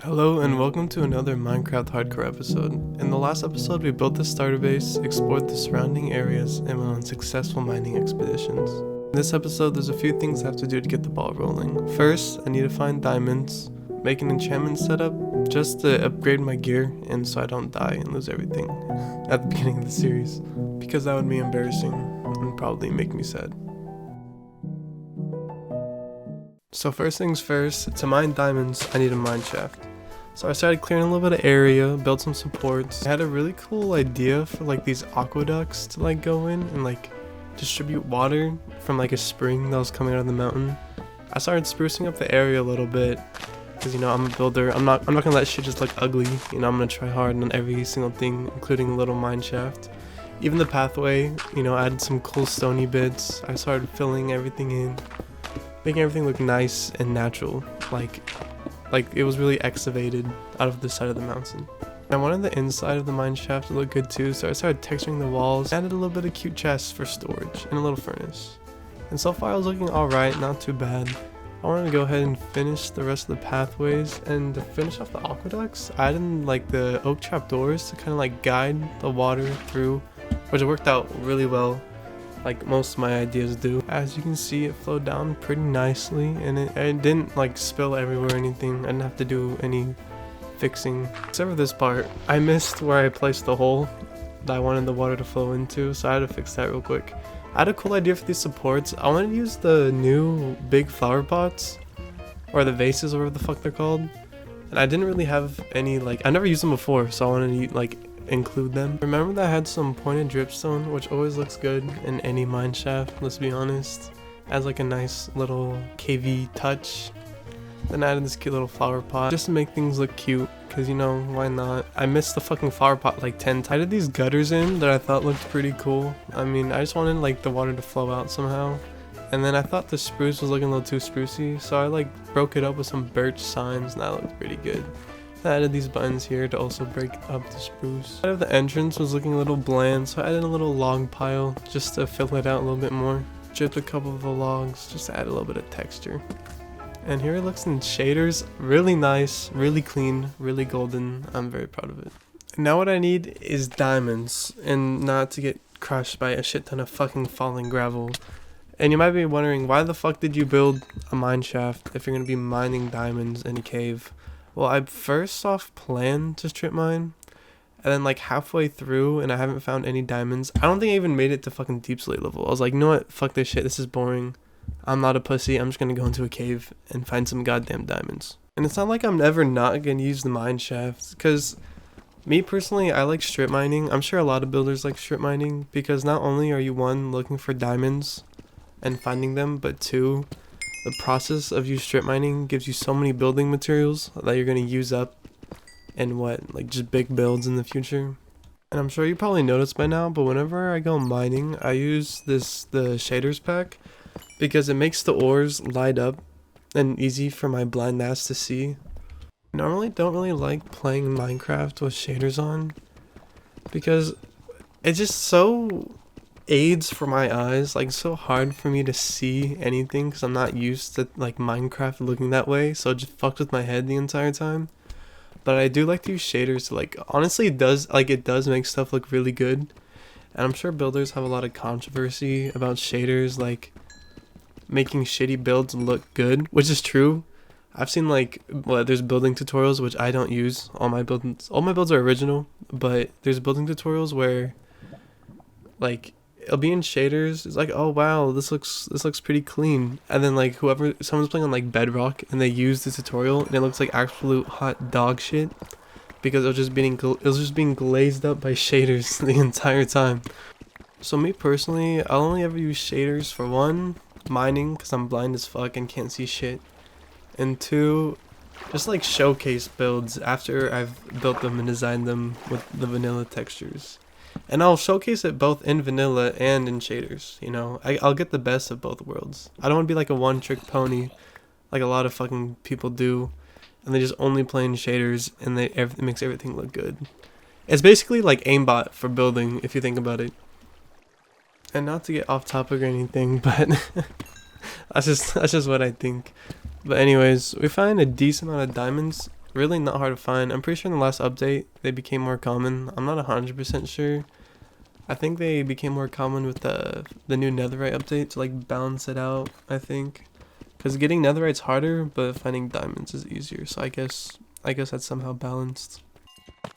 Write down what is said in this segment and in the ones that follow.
Hello and welcome to another Minecraft hardcore episode. In the last episode we built the starter base, explored the surrounding areas, and went on successful mining expeditions. In this episode there's a few things I have to do to get the ball rolling. First, I need to find diamonds, make an enchantment setup just to upgrade my gear and so I don't die and lose everything at the beginning of the series, because that would be embarrassing and probably make me sad. So first things first, to mine diamonds, I need a mineshaft. So I started clearing a little bit of area, built some supports. I had a really cool idea for like these aqueducts to like go in and like distribute water from like a spring that was coming out of the mountain. I started sprucing up the area a little bit because, you know, I'm a builder. I'm not gonna let shit just look ugly. You know, I'm gonna try hard on every single thing, including a little mineshaft. Even the pathway, you know, I added some cool stony bits. I started filling everything in, making everything look nice and natural, like it was really excavated out of the side of the mountain. I wanted the inside of the mineshaft to look good too, so I started texturing the walls, added a little bit of cute chests for storage, and a little furnace. And so far I was looking alright, not too bad. I wanted to go ahead and finish the rest of the pathways, and to finish off the aqueducts, I added like the oak trapdoors to kind of like guide the water through, which worked out really well, like most of my ideas do. As you can see, it flowed down pretty nicely and it didn't like spill everywhere or anything. I didn't have to do any fixing. Except for this part, I missed where I placed the hole that I wanted the water to flow into, so I had to fix that real quick. I had a cool idea for these supports. I wanted to use the new big flower pots, or the vases, or whatever the fuck they're called. And I didn't really have any, like, I never used them before, so I wanted to like include them. Remember that I had some pointed dripstone, which always looks good in any mineshaft, let's be honest. Adds like a nice little cavey touch. Then I added this cute little flower pot just to make things look cute, because, you know, why not? I missed the fucking flower pot like 10 times. I did these gutters in that I thought looked pretty cool. I mean, I just wanted like the water to flow out somehow. And then I thought the spruce was looking a little too sprucey, so I like broke it up with some birch signs and that looked pretty good. I added these buttons here to also break up the spruce. Part of the entrance was looking a little bland, so I added a little log pile just to fill it out a little bit more. Chipped a couple of the logs just to add a little bit of texture. And here it looks in shaders. Really nice, really clean, really golden. I'm very proud of it. And now what I need is diamonds, and not to get crushed by a shit ton of fucking falling gravel. And you might be wondering, why the fuck did you build a mineshaft if you're going to be mining diamonds in a cave? Well, I first off planned to strip mine, and then like halfway through and I haven't found any diamonds. I don't think I even made it to fucking deep slate level. I was like, you know what, fuck this shit, this is boring. I'm not a pussy, I'm just gonna go into a cave and find some goddamn diamonds. And it's not like I'm ever not gonna use the mine shafts, because me personally, I like strip mining. I'm sure a lot of builders like strip mining, because not only are you, one, looking for diamonds and finding them, but two, the process of you strip mining gives you so many building materials that you're going to use up in like just big builds in the future. And I'm sure you probably noticed by now, but whenever I go mining, I use the shaders pack because it makes the ores light up and easy for my blind ass to see. I normally don't really like playing Minecraft with shaders on because it's just so aids for my eyes, like so hard for me to see anything because I'm not used to like Minecraft looking that way, so it just fucked with my head the entire time. But I do like to use shaders to, like, honestly it does make stuff look really good. And I'm sure builders have a lot of controversy about shaders, like making shitty builds look good, which is true. I've seen like, well, there's building tutorials which I don't use. All my builds are original, but there's building tutorials where like it'll be in shaders. It's like, oh wow, this looks pretty clean. And then like someone's playing on like Bedrock and they use the tutorial and it looks like absolute hot dog shit because it was just being glazed up by shaders the entire time. So me personally, I'll only ever use shaders for, one, mining because I'm blind as fuck and can't see shit, and two, just like showcase builds after I've built them and designed them with the vanilla textures. And I'll showcase it both in vanilla and in shaders, you know. I'll get the best of both worlds. I don't want to be like a one-trick pony like a lot of fucking people do, and they just only play in shaders and it makes everything look good. It's basically like aimbot for building if you think about it. And not to get off topic or anything, but that's just what I think. But anyways, we find a decent amount of diamonds really not hard to find. I'm pretty sure in the last update they became more common. I'm not 100% sure. I think they became more common with the new netherite update to like balance it out, I think. Because getting netherite's harder, but finding diamonds is easier. So I guess that's somehow balanced.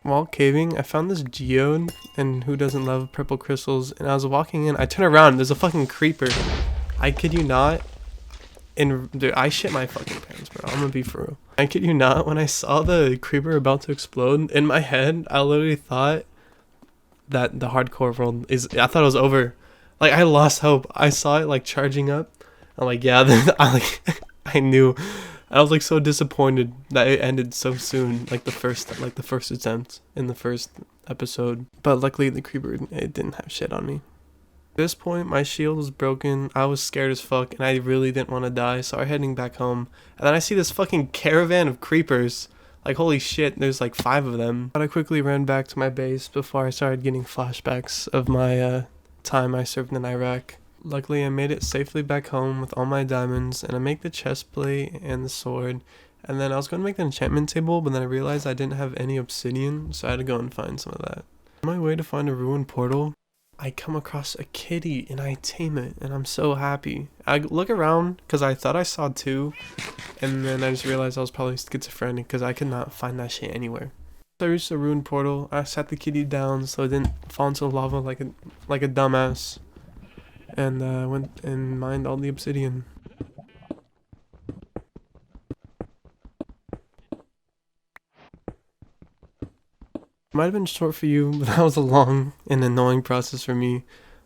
While caving, I found this geode, and who doesn't love purple crystals? And I was walking in, I turn around, there's a fucking creeper. I kid you not. And dude, I shit my fucking pants, bro. I'm gonna be for real. I kid you not, when I saw the creeper about to explode, in my head, I literally thought that the hardcore world I thought it was over. Like, I lost hope. I saw it like charging up. I'm like, yeah, I knew. I was like so disappointed that it ended so soon, like the first attempt in the first episode. But luckily the creeper, it didn't have shit on me. At this point, my shield was broken. I was scared as fuck, and I really didn't want to die, so I'm heading back home. And then I see this fucking caravan of creepers. Like, holy shit, there's like 5 of them. But I quickly ran back to my base before I started getting flashbacks of my time I served in Iraq. Luckily, I made it safely back home with all my diamonds, and I make the chest plate and the sword. And then I was going to make the enchantment table, but then I realized I didn't have any obsidian, so I had to go and find some of that. On my way to find a ruined portal, I come across a kitty and I tame it, and I'm so happy. I look around because I thought I saw 2, and then I just realized I was probably schizophrenic because I could not find that shit anywhere. So I reached the ruined portal. I sat the kitty down so it didn't fall into the lava like a dumbass. And went and mined all the obsidian. Might have been short for you, but that was a long and annoying process for me.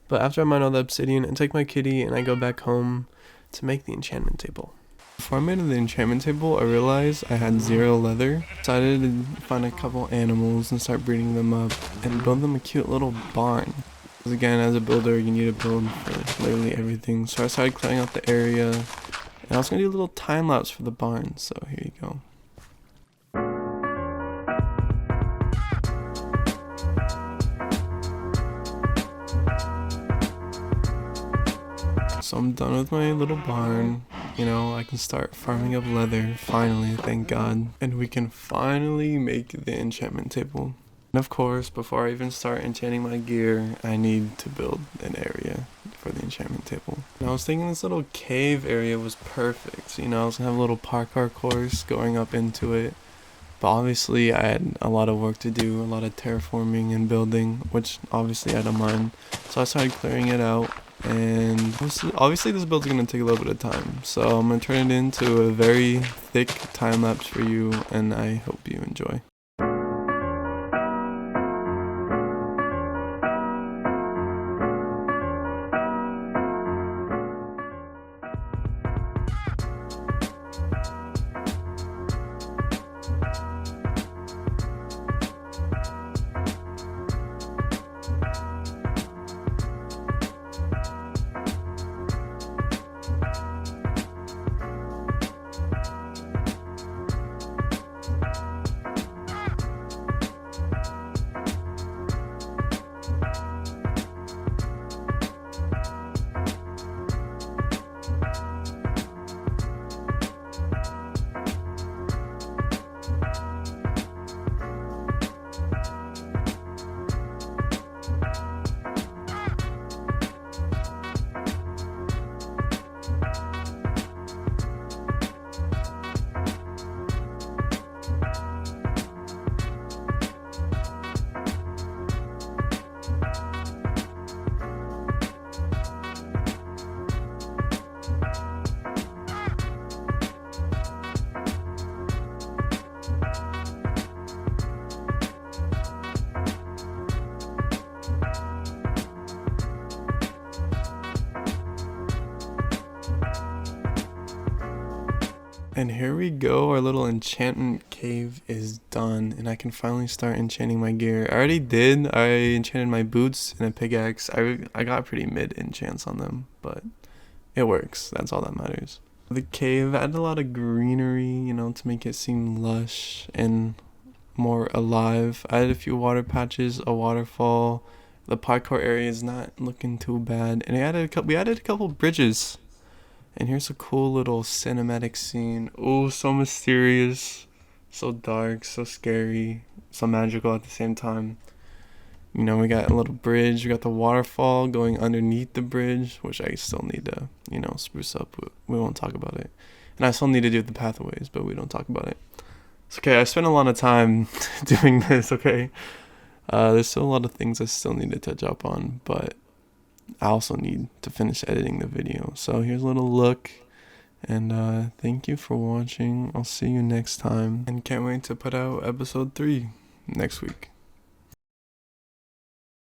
But after I mine all the obsidian, I take my kitty and I go back home to make the enchantment table. Before I made the enchantment table, I realized I had 0 leather. Decided to find a couple animals and start breeding them up and build them a cute little barn. Again, as a builder, you need to build for literally everything. So I started clearing out the area, and I was going to do a little time lapse for the barn, so here you go. So I'm done with my little barn. You know, I can start farming up leather, finally, thank God. And we can finally make the enchantment table. And of course, before I even start enchanting my gear, I need to build an area for the enchantment table. And I was thinking this little cave area was perfect. You know, I was gonna have a little parkour course going up into it. But obviously I had a lot of work to do, a lot of terraforming and building, which obviously I don't mind. So I started clearing it out. And obviously this build's gonna take a little bit of time. So I'm gonna turn it into a very thick time lapse for you, and I hope you enjoy. And here we go, our little enchantment cave is done, and I can finally start enchanting my gear. I already did. I enchanted my boots and a pickaxe. I got pretty mid enchants on them, but it works. That's all that matters. The cave added a lot of greenery, you know, to make it seem lush and more alive. I added a few water patches, a waterfall. The parkour area is not looking too bad, and we added a couple bridges. And here's a cool little cinematic scene. Oh, so mysterious. So dark, so scary, so magical at the same time. You know, we got a little bridge, we got the waterfall going underneath the bridge, which I still need to, spruce up. We won't talk about it. And I still need to do the pathways, but we don't talk about it. It's okay, I spent a lot of time doing this, okay? There's still a lot of things I still need to touch up on, but I also need to finish editing the video. So here's a little look, and thank you for watching. I'll see you next time, and can't wait to put out episode 3 next week.